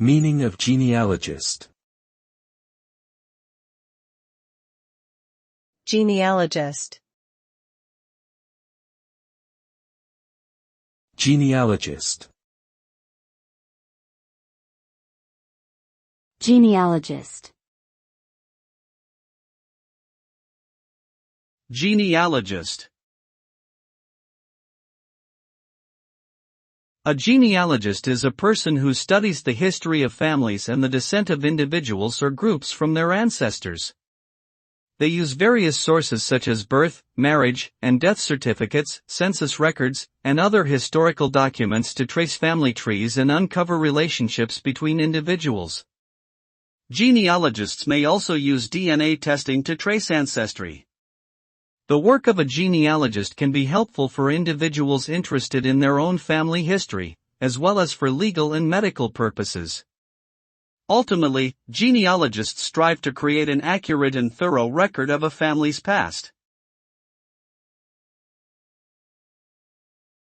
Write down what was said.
Meaning of genealogist. Genealogist. Genealogist. Genealogist. Genealogist. A genealogist is a person who studies the history of families and the descent of individuals or groups from their ancestors. They use various sources such as birth, marriage, and death certificates, census records, and other historical documents to trace family trees and uncover relationships between individuals. Genealogists may also use DNA testing to trace ancestry. The work of a genealogist can be helpful for individuals interested in their own family history, as well as for legal and medical purposes. Ultimately, genealogists strive to create an accurate and thorough record of a family's past.